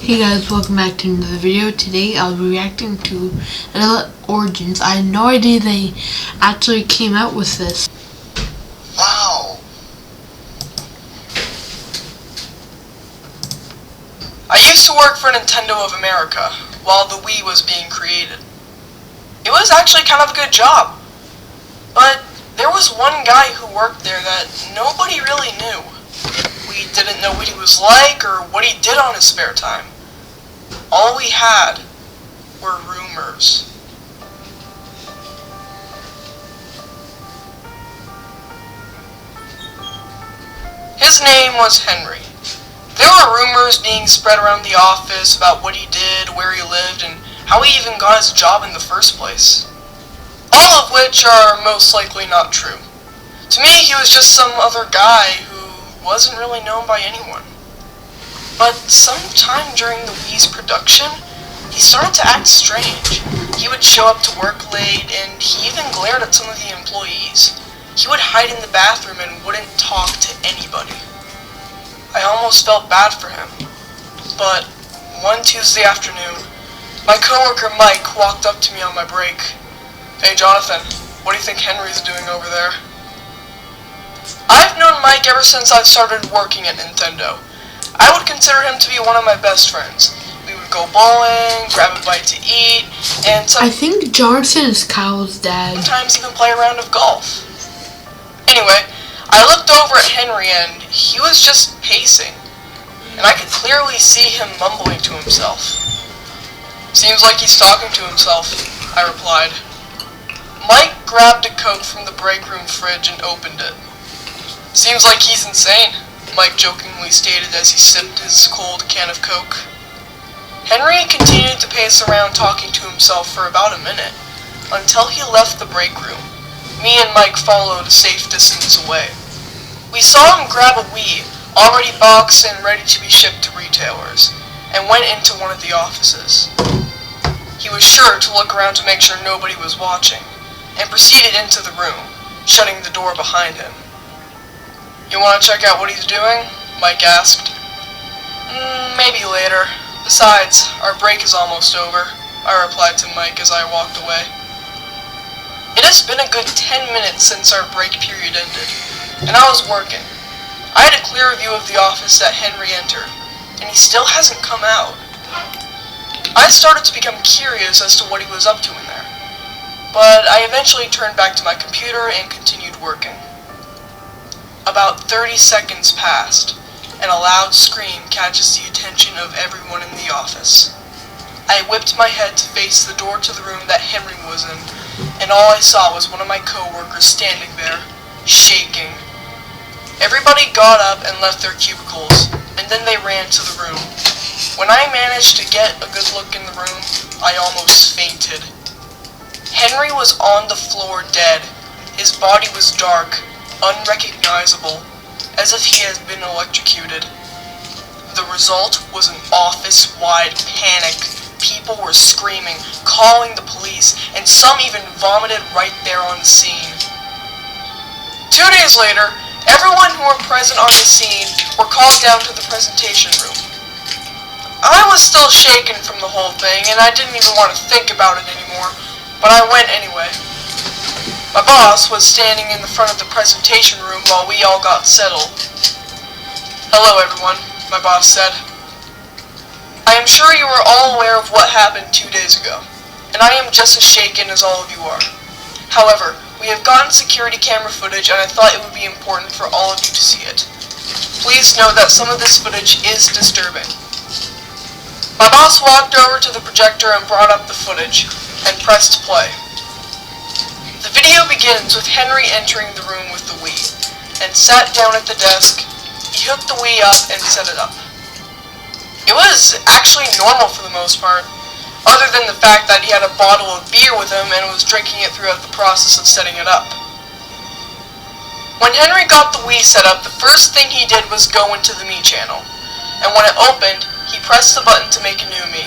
Hey guys, welcome back to another video. Today I'll be reacting to edlete Origins. I had no idea they actually came out with this. Wow. I used to work for Nintendo of America while the Wii was being created. It was actually kind of a good job. But there was one guy who worked there that nobody really knew. We didn't know what he was like or what he did on his spare time. All we had were rumors. His name was Henry. There were rumors being spread around the office about what he did, where he lived, and how he even got his job in the first place. All of which are most likely not true. To me, he was just some other guy who wasn't really known by anyone. But sometime during the Wii's production, he started to act strange. He would show up to work late, and he even glared at some of the employees. He would hide in the bathroom and wouldn't talk to anybody. I almost felt bad for him. But one Tuesday afternoon, my coworker Mike walked up to me on my break. "Hey Jonathan, what do you think Henry's doing over there?" I've known Mike ever since I started working at Nintendo. I would consider him to be one of my best friends. We would go bowling, grab a bite to eat, and I think Jonathan is Kyle's dad. Sometimes even play a round of golf. Anyway, I looked over at Henry and he was just pacing, and I could clearly see him mumbling to himself. "Seems like he's talking to himself," I replied. Mike grabbed a Coke from the break room fridge and opened it. "Seems like he's insane," Mike jokingly stated as he sipped his cold can of Coke. Henry continued to pace around talking to himself for about a minute, until he left the break room. Me and Mike followed a safe distance away. We saw him grab a Wii, already boxed and ready to be shipped to retailers, and went into one of the offices. He was sure to look around to make sure nobody was watching, and proceeded into the room, shutting the door behind him. "You want to check out what he's doing?" Mike asked. Maybe later. Besides, our break is almost over," I replied to Mike as I walked away. It has been a good 10 minutes since our break period ended, and I was working. I had a clear view of the office that Henry entered, and he still hasn't come out. I started to become curious as to what he was up to in there, but I eventually turned back to my computer and continued working. About 30 seconds passed, and a loud scream catches the attention of everyone in the office. I whipped my head to face the door to the room that Henry was in, and all I saw was one of my coworkers standing there, shaking. Everybody got up and left their cubicles, and then they ran to the room. When I managed to get a good look in the room, I almost fainted. Henry was on the floor dead. His body was dark, unrecognizable, as if he had been electrocuted. The result was an office-wide panic. People were screaming, calling the police, and some even vomited right there on the scene. 2 days later, everyone who were present on the scene were called down to the presentation room. I was still shaken from the whole thing, and I didn't even want to think about it anymore, but I went anyway. My boss was standing in the front of the presentation room while we all got settled. "Hello everyone," my boss said. "I am sure you are all aware of what happened 2 days ago, and I am just as shaken as all of you are. However, we have gotten security camera footage, and I thought it would be important for all of you to see it. Please note that some of this footage is disturbing." My boss walked over to the projector and brought up the footage, and pressed play. The video begins with Henry entering the room with the Wii, and sat down at the desk. He hooked the Wii up and set it up. It was actually normal for the most part, other than the fact that he had a bottle of beer with him and was drinking it throughout the process of setting it up. When Henry got the Wii set up, the first thing he did was go into the Me channel, and when it opened, he pressed the button to make a new Me.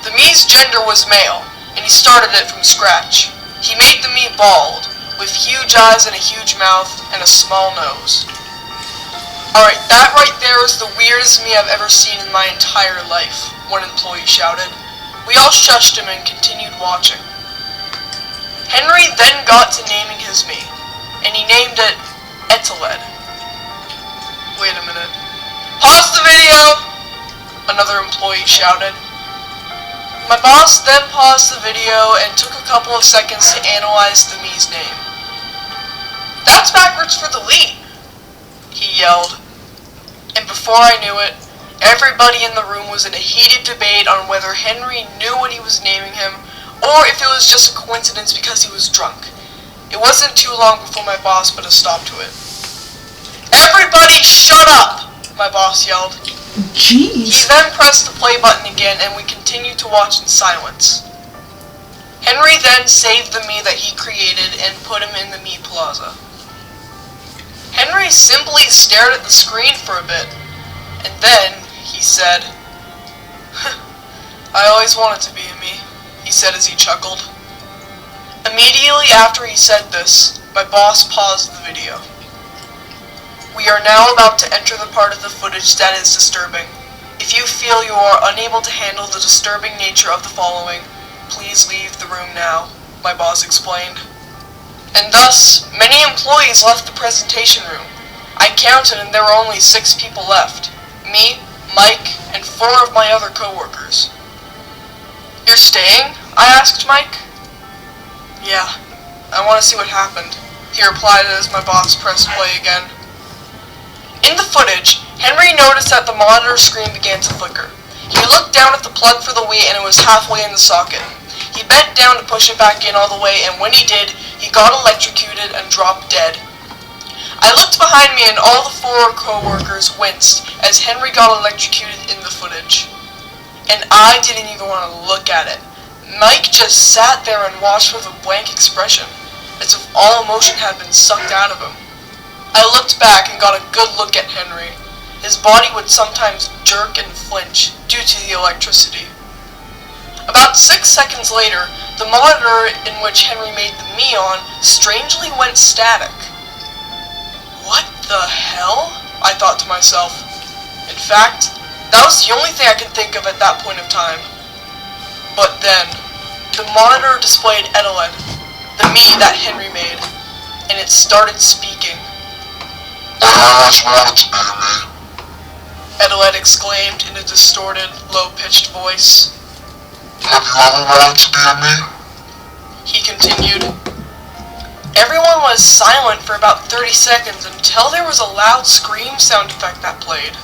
The Mii's gender was male, and he started it from scratch. He made the Mii bald, with huge eyes and a huge mouth and a small nose. Alright, that right there is the weirdest me I've ever seen in my entire life, one employee shouted. We all shushed him and continued watching. Henry then got to naming his me, and he named it edlete. Wait a minute. Pause the video! Another employee shouted. My boss then paused the video and took a couple of seconds to analyze the me's name. That's backwards for delete, he yelled. And before I knew it, everybody in the room was in a heated debate on whether Henry knew what he was naming him, or if it was just a coincidence because he was drunk. It wasn't too long before my boss put a stop to it. Everybody shut up! My boss yelled. Jeez. He then pressed the play button again and we continued to watch in silence. Henry then saved the me that he created and put him in the me plaza. Henry simply stared at the screen for a bit, and then he said, I always wanted to be a me, he said as he chuckled. Immediately after he said this, my boss paused the video. We are now about to enter the part of the footage that is disturbing. If you feel you are unable to handle the disturbing nature of the following, please leave the room now, my boss explained. And thus, many employees left the presentation room. I counted and there were only 6 people left. Me, Mike, and 4 of my other coworkers. You're staying? I asked Mike. Yeah, I want to see what happened, he replied as my boss pressed play again. In the footage, Henry noticed that the monitor screen began to flicker. He looked down at the plug for the Wii and it was halfway in the socket. He bent down to push it back in all the way, and when he did, he got electrocuted and dropped dead. I looked behind me and all the 4 co-workers winced as Henry got electrocuted in the footage. And I didn't even want to look at it. Mike just sat there and watched with a blank expression, as if all emotion had been sucked out of him. I looked back and got a good look at Henry. His body would sometimes jerk and flinch due to the electricity. About 6 seconds later, the monitor in which Henry made the me on strangely went static. What the hell? I thought to myself. In fact, that was the only thing I could think of at that point of time. But then, the monitor displayed edlete, the me that Henry made, and it started speaking. I always wanted to be me. edlete exclaimed in a distorted, low-pitched voice. Have you ever wanted to be a me? He continued. Everyone was silent for about 30 seconds until there was a loud scream sound effect that played.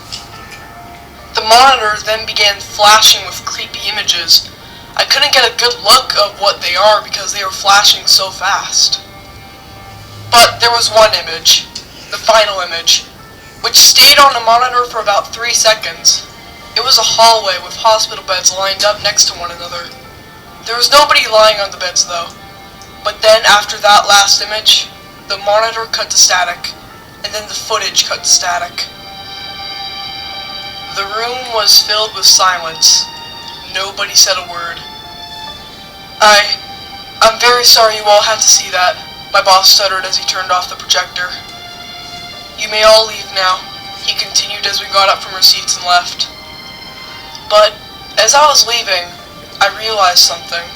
The monitor then began flashing with creepy images. I couldn't get a good look of what they are because they were flashing so fast. But there was one image, the final image, which stayed on the monitor for about 3 seconds. It was a hallway with hospital beds lined up next to one another. There was nobody lying on the beds though. But then after that last image, the monitor cut to static, and then the footage cut to static. The room was filled with silence. Nobody said a word. I'm very sorry you all had to see that, my boss stuttered as he turned off the projector. You may all leave now, he continued as we got up from our seats and left. But, as I was leaving, I realized something.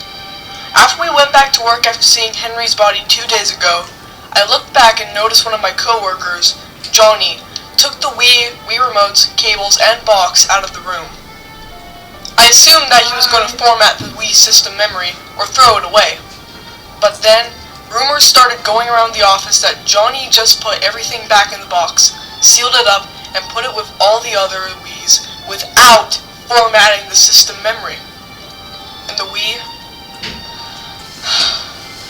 After we went back to work after seeing Henry's body 2 days ago, I looked back and noticed one of my co-workers, Johnny, took the Wii remotes, cables, and box out of the room. I assumed that he was going to format the Wii system memory, or throw it away. But then, rumors started going around the office that Johnny just put everything back in the box, sealed it up, and put it with all the other Wiis, without formatting the system memory. And the Wii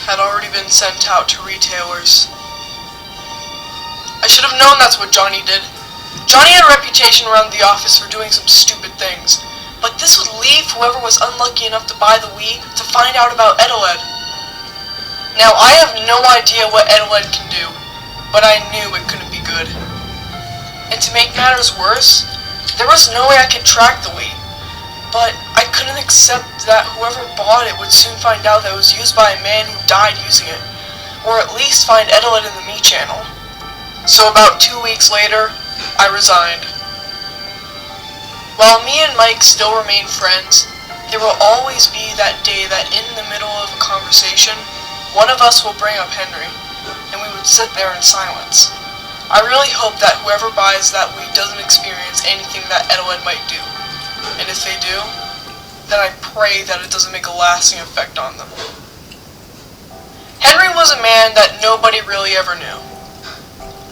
had already been sent out to retailers. I should have known that's what Johnny did. Johnny had a reputation around the office for doing some stupid things, but this would leave whoever was unlucky enough to buy the Wii to find out about edlete. Now, I have no idea what edlete can do, but I knew it couldn't be good. And to make matters worse, there was no way I could track the Wii. But I couldn't accept that whoever bought it would soon find out that it was used by a man who died using it, or at least find edlete in the Me channel. So about 2 weeks later, I resigned. While me and Mike still remain friends, there will always be that day that in the middle of a conversation, one of us will bring up Henry, and we would sit there in silence. I really hope that whoever buys that weed doesn't experience anything that edlete might do. And if they do, then I pray that it doesn't make a lasting effect on them. Henry was a man that nobody really ever knew.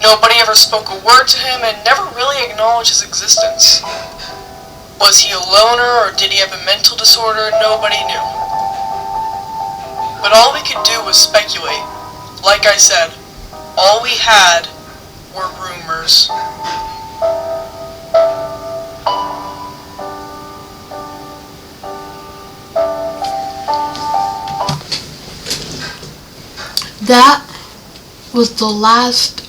Nobody ever spoke a word to him and never really acknowledged his existence. Was he a loner or did he have a mental disorder? Nobody knew. But all we could do was speculate. Like I said, all we had were rumors. That was the last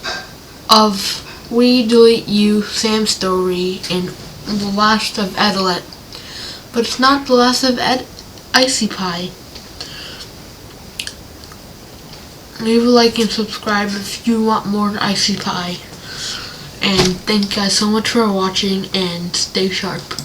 of We Delete You, Sam's story, and the last of edlete. But it's not the last of Icy Pie. Leave a like and subscribe if you want more Icy Pie. And thank you guys so much for watching, and stay sharp.